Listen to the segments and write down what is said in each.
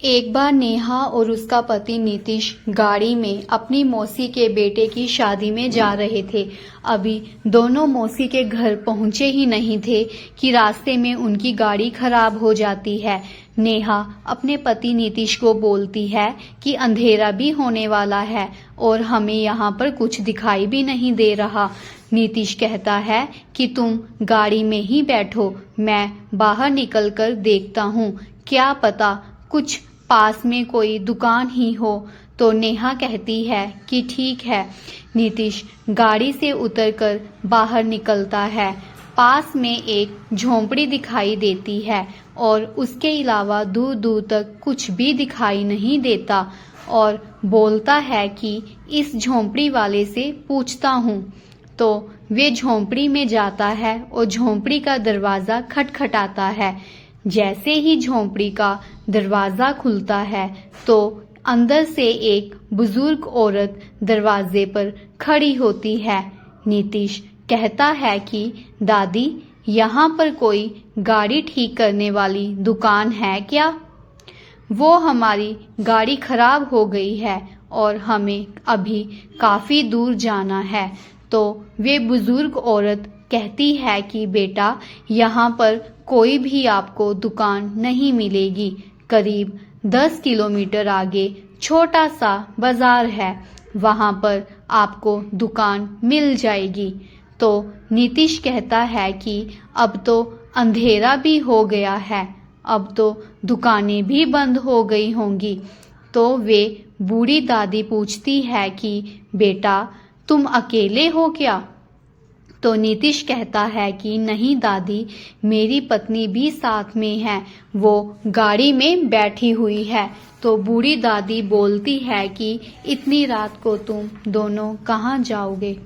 एक बार नेहा और उसका पति नीतीश गाड़ी में अपनी मौसी के बेटे की शादी में जा रहे थे। अभी दोनों मौसी के घर पहुंचे ही नहीं थे कि रास्ते में उनकी गाड़ी खराब हो जाती है। नेहा अपने पति नीतीश को बोलती है कि अंधेरा भी होने वाला है और हमें यहाँ पर कुछ दिखाई भी नहीं दे रहा। नीतीश कहता है कि तुम गाड़ी में ही बैठो, मैं बाहर निकलकर देखता हूँ, क्या पता कुछ पास में कोई दुकान ही हो। तो नेहा कहती है कि ठीक है। नीतीश गाड़ी से उतरकर बाहर निकलता है। पास में एक झोंपड़ी दिखाई देती है और उसके अलावा दूर दूर तक कुछ भी दिखाई नहीं देता और बोलता है कि इस झोंपड़ी वाले से पूछता हूँ। तो वे झोंपड़ी में जाता है और झोंपड़ी का दरवाज़ा खटखटाता है। जैसे ही झोंपड़ी का दरवाज़ा खुलता है तो अंदर से एक बुजुर्ग औरत दरवाजे पर खड़ी होती है। नीतीश कहता है कि दादी, यहाँ पर कोई गाड़ी ठीक करने वाली दुकान है क्या? वो हमारी गाड़ी खराब हो गई है और हमें अभी काफ़ी दूर जाना है। तो वे बुजुर्ग औरत कहती है कि बेटा, यहाँ पर कोई भी आपको दुकान नहीं मिलेगी। करीब 10 किलोमीटर आगे छोटा सा बाजार है, वहाँ पर आपको दुकान मिल जाएगी। तो नीतीश कहता है कि अब तो अंधेरा भी हो गया है, अब तो दुकानें भी बंद हो गई होंगी। तो वे बूढ़ी दादी पूछती है कि बेटा, तुम अकेले हो क्या? तो नीतीश कहता है कि नहीं दादी, मेरी पत्नी भी साथ में है, वो गाड़ी में बैठी हुई है। तो बूढ़ी दादी बोलती है कि इतनी रात को तुम दोनों कहाँ जाओगे?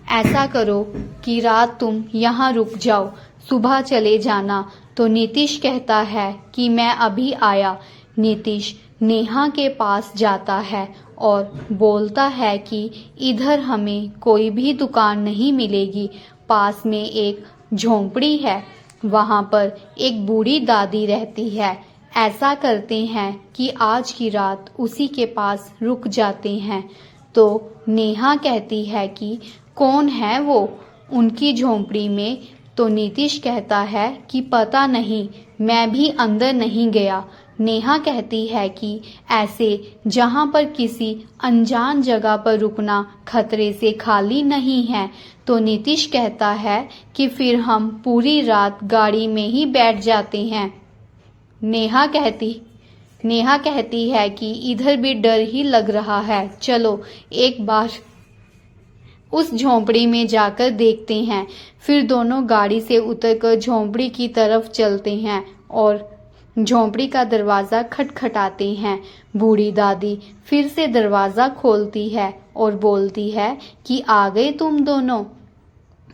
ऐसा करो कि रात तुम यहाँ रुक जाओ, सुबह चले जाना। तो नीतीश कहता है कि मैं अभी आया। नीतीश नेहा के पास जाता है और बोलता है कि इधर हमें कोई भी दुकान नहीं मिलेगी। पास में एक झोंपड़ी है, वहाँ पर एक बूढ़ी दादी रहती है। ऐसा करते हैं कि आज की रात उसी के पास रुक जाते हैं। तो नेहा कहती है कि कौन है वो उनकी झोंपड़ी में? तो नीतीश कहता है कि पता नहीं, मैं भी अंदर नहीं गया। नेहा कहती है कि ऐसे जहाँ पर किसी अनजान जगह पर रुकना खतरे से खाली नहीं है। तो नीतीश कहता है कि फिर हम पूरी रात गाड़ी में ही बैठ जाते हैं। नेहा कहती है कि इधर भी डर ही लग रहा है, चलो एक बार उस झोंपड़ी में जाकर देखते हैं। फिर दोनों गाड़ी से उतरकर झोंपड़ी की तरफ चलते हैं और झोंपड़ी का दरवाज़ा खटखटाते हैं। बूढ़ी दादी फिर से दरवाज़ा खोलती है और बोलती है कि आ गए तुम दोनों।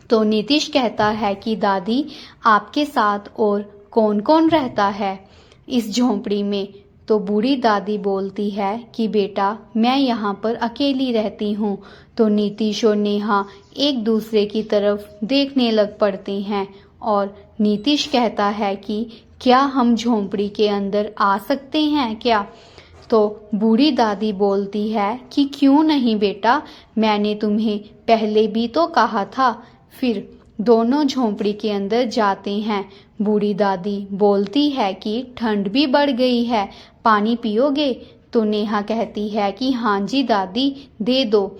तो नीतीश कहता है कि दादी, आपके साथ और कौन कौन रहता है इस झोंपड़ी में? तो बूढ़ी दादी बोलती है कि बेटा, मैं यहाँ पर अकेली रहती हूँ। तो नीतीश और नेहा एक दूसरे की तरफ देखने लग पड़ते हैं और नीतीश कहता है कि क्या हम झोंपड़ी के अंदर आ सकते हैं क्या? तो बूढ़ी दादी बोलती है कि क्यों नहीं बेटा, मैंने तुम्हें पहले भी तो कहा था। फिर दोनों झोंपड़ी के अंदर जाते हैं। बूढ़ी दादी बोलती है कि ठंड भी बढ़ गई है, पानी पियोगे? तो नेहा कहती है कि हाँ जी दादी, दे दो।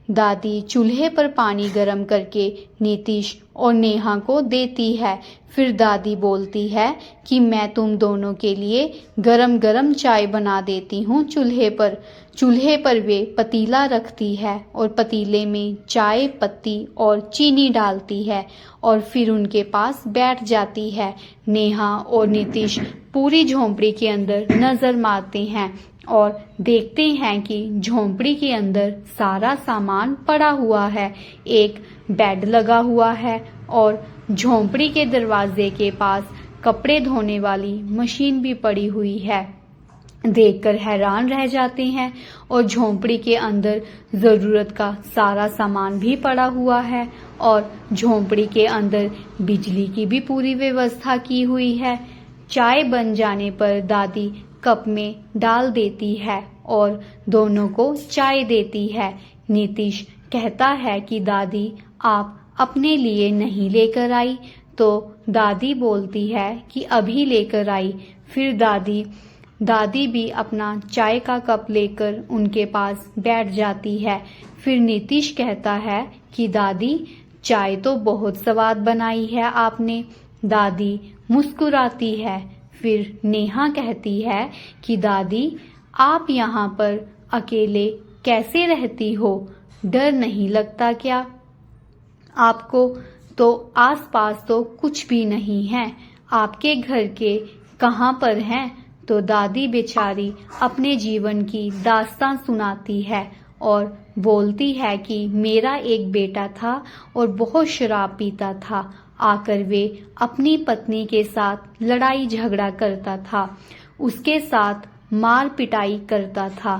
दादी चूल्हे पर पानी गर्म करके नीतीश और नेहा को देती है। फिर दादी बोलती है कि मैं तुम दोनों के लिए गरम गरम चाय बना देती हूँ चूल्हे पर। चूल्हे पर वे पतीला रखती है और पतीले में चाय पत्ती और चीनी डालती है और फिर उनके पास बैठ जाती है। नेहा और नीतीश पूरी झोंपड़ी के अंदर नज़र मारते हैं और देखते हैं कि झोंपड़ी के अंदर सारा सामान पड़ा हुआ है। एक बेड लगा हुआ है और झोंपड़ी के दरवाजे के पास कपड़े धोने वाली मशीन भी पड़ी हुई है। देखकर हैरान रह जाते हैं और झोंपड़ी के अंदर ज़रूरत का सारा सामान भी पड़ा हुआ है और झोंपड़ी के अंदर बिजली की भी पूरी व्यवस्था की हुई है। चाय बन जाने पर दादी कप में डाल देती है और दोनों को चाय देती है। नीतीश कहता है कि दादी आप अपने लिए नहीं लेकर आई, तो दादी बोलती है कि अभी लेकर आई। फिर दादी भी अपना चाय का कप लेकर उनके पास बैठ जाती है। फिर नीतीश कहता है कि दादी चाय तो बहुत स्वाद बनाई है आपने। दादी मुस्कुराती है। फिर नेहा कहती है कि दादी आप यहाँ पर अकेले कैसे रहती हो, डर नहीं लगता क्या आपको? तो आसपास तो कुछ भी नहीं है, आपके घर के कहाँ पर हैं? तो दादी बेचारी अपने जीवन की दास्तां सुनाती है और बोलती है कि मेरा एक बेटा था और बहुत शराब पीता था। आकर वे अपनी पत्नी के साथ लड़ाई झगड़ा करता था, उसके साथ मार पिटाई करता था।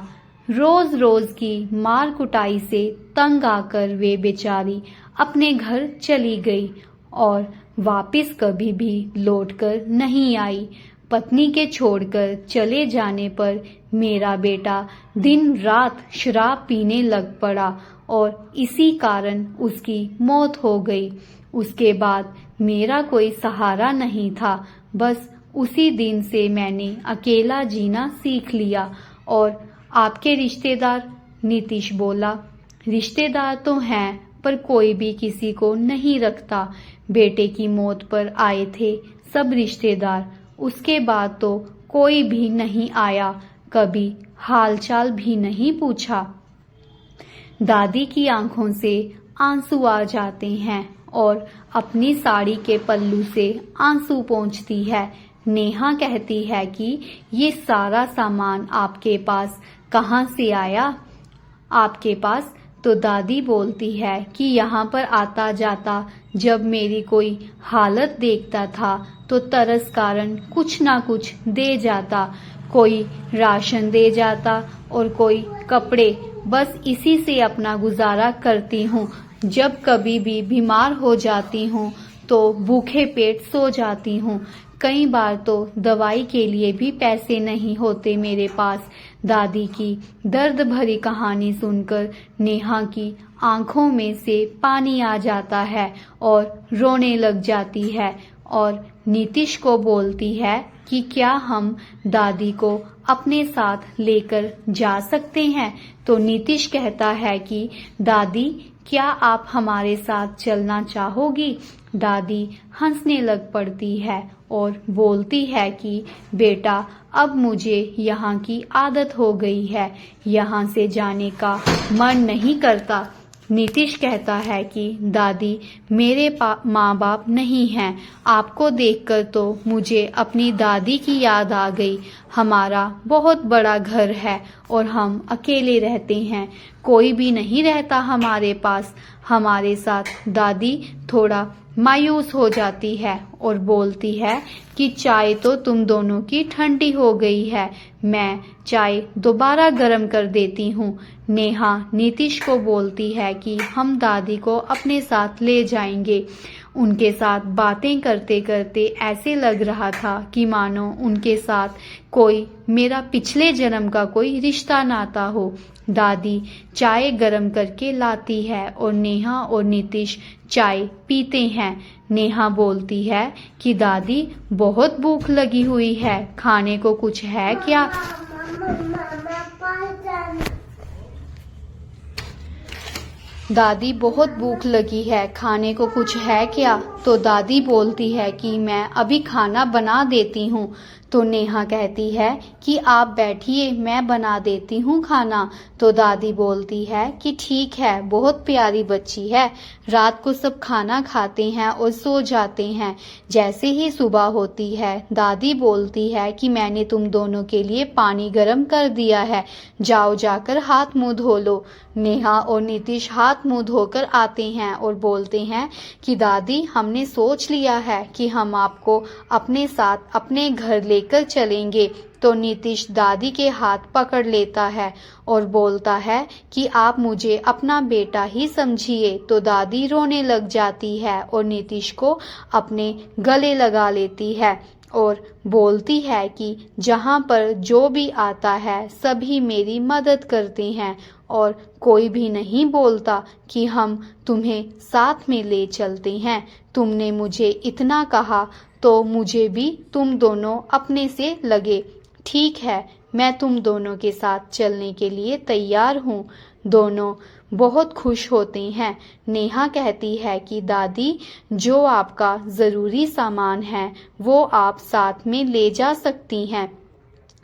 रोज रोज की मार कुटाई से तंग आकर वे बेचारी अपने घर चली गई और वापस कभी भी लौटकर नहीं आई। पत्नी के छोड़कर चले जाने पर मेरा बेटा दिन रात शराब पीने लग पड़ा और इसी कारण उसकी मौत हो गई। उसके बाद मेरा कोई सहारा नहीं था। बस उसी दिन से मैंने अकेला जीना सीख लिया। और आपके रिश्तेदार? नीतीश बोला, रिश्तेदार तो हैं पर कोई भी किसी को नहीं रखता। बेटे की मौत पर आए थे सब रिश्तेदार, उसके बाद तो कोई भी नहीं आया, कभी हालचाल भी नहीं पूछा। दादी की आंखों से आंसू आ जाते हैं और अपनी साड़ी के पल्लू से आंसू पोंछती है। नेहा कहती है कि ये सारा सामान आपके पास कहाँ से आया आपके पास? तो दादी बोलती है कि यहाँ पर आता जाता जब मेरी कोई हालत देखता था तो तरस कारण कुछ ना कुछ दे जाता, कोई राशन दे जाता और कोई कपड़े। बस इसी से अपना गुजारा करती हूँ। जब कभी भी बीमार हो जाती हूँ तो भूखे पेट सो जाती हूँ। कई बार तो दवाई के लिए भी पैसे नहीं होते मेरे पास। दादी की दर्द भरी कहानी सुनकर नेहा की आंखों में से पानी आ जाता है और रोने लग जाती है और नीतीश को बोलती है कि क्या हम दादी को अपने साथ लेकर जा सकते हैं? तो नीतीश कहता है कि दादी क्या आप हमारे साथ चलना चाहोगी? दादी हंसने लग पड़ती है और बोलती है कि बेटा अब मुझे यहाँ की आदत हो गई है, यहाँ से जाने का मन नहीं करता। नीतीश कहता है कि दादी मेरे माँ बाप नहीं हैं, आपको देखकर तो मुझे अपनी दादी की याद आ गई। हमारा बहुत बड़ा घर है और हम अकेले रहते हैं, कोई भी नहीं रहता हमारे पास। हमारे साथ दादी थोड़ा मायूस हो जाती है और बोलती है कि चाय तो तुम दोनों की ठंडी हो गई है, मैं चाय दोबारा गर्म कर देती हूँ। नेहा नीतीश को बोलती है कि हम दादी को अपने साथ ले जाएंगे। उनके साथ बातें करते करते ऐसे लग रहा था कि मानो उनके साथ कोई मेरा पिछले जन्म का कोई रिश्ता नाता हो। दादी चाय गरम करके लाती है और नेहा और नीतीश चाय पीते हैं। नेहा बोलती है कि दादी बहुत भूख लगी हुई है, खाने को कुछ है क्या? दादी बहुत भूख लगी है, खाने को कुछ है क्या? तो दादी बोलती है कि मैं अभी खाना बना देती हूँ। तो नेहा कहती है कि आप बैठिए, मैं बना देती हूँ खाना। तो दादी बोलती है कि ठीक है, बहुत प्यारी बच्ची है। रात को सब खाना खाते हैं और सो जाते हैं। जैसे ही सुबह होती है दादी बोलती है कि मैंने तुम दोनों के लिए पानी गर्म कर दिया है, जाओ जाकर हाथ मुंह धो लो। नेहा और नीतीश हाथ मुंह धोकर आते हैं और बोलते हैं कि दादी हमने सोच लिया है कि हम आपको अपने साथ अपने घर लेकर चलेंगे। तो नीतीश दादी के हाथ पकड़ लेता है और बोलता है कि आप मुझे अपना बेटा ही समझिए। तो दादी रोने लग जाती है और नीतीश को अपने गले लगा लेती है। और बोलती है कि जहाँ पर जो भी आता है सभी मेरी मदद करते हैं और कोई भी नहीं बोलता कि हम तुम्हें साथ में ले चलते हैं। तुमने मुझे इतना कहा तो मुझे भी तुम दोनों अपने से लगे। ठीक है, मैं तुम दोनों के साथ चलने के लिए तैयार हूँ। दोनों बहुत खुश होते हैं। नेहा कहती है कि दादी, जो आपका ज़रूरी सामान है वो आप साथ में ले जा सकती हैं।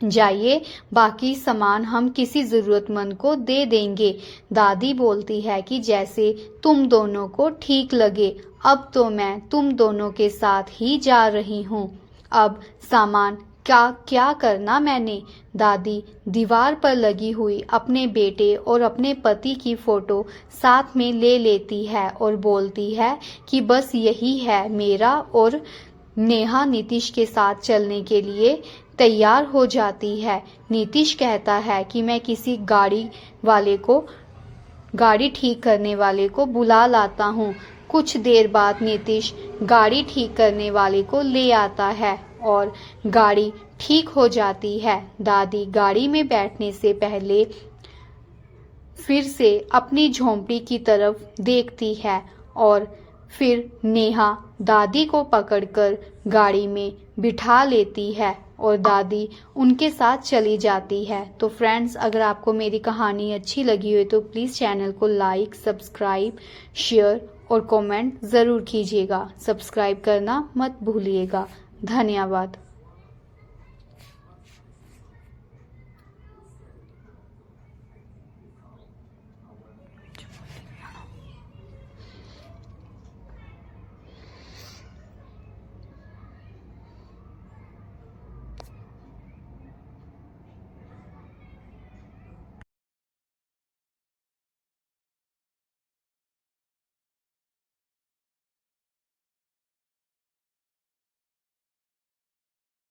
जाइए, बाकी सामान हम किसी ज़रूरतमंद को दे देंगे। दादी बोलती है कि जैसे तुम दोनों को ठीक लगे। अब तो मैं तुम दोनों के साथ ही जा रही हूँ। अब सामान क्या क्या करना मैंने। दादी दीवार पर लगी हुई अपने बेटे और अपने पति की फोटो साथ में ले लेती है और बोलती है कि बस यही है मेरा। और नेहा नीतीश के साथ चलने के लिए तैयार हो जाती है। नीतीश कहता है कि मैं किसी गाड़ी ठीक करने वाले को बुला लाता हूँ। कुछ देर बाद नीतीश गाड़ी ठीक करने वाले को ले आता है और गाड़ी ठीक हो जाती है। दादी गाड़ी में बैठने से पहले फिर से अपनी झोंपड़ी की तरफ देखती है और फिर नेहा दादी को पकड़कर गाड़ी में बिठा लेती है और दादी उनके साथ चली जाती है। तो फ्रेंड्स, अगर आपको मेरी कहानी अच्छी लगी हो तो प्लीज़ चैनल को लाइक, सब्सक्राइब, शेयर और कमेंट ज़रूर कीजिएगा। सब्सक्राइब करना मत भूलिएगा। धन्यवाद।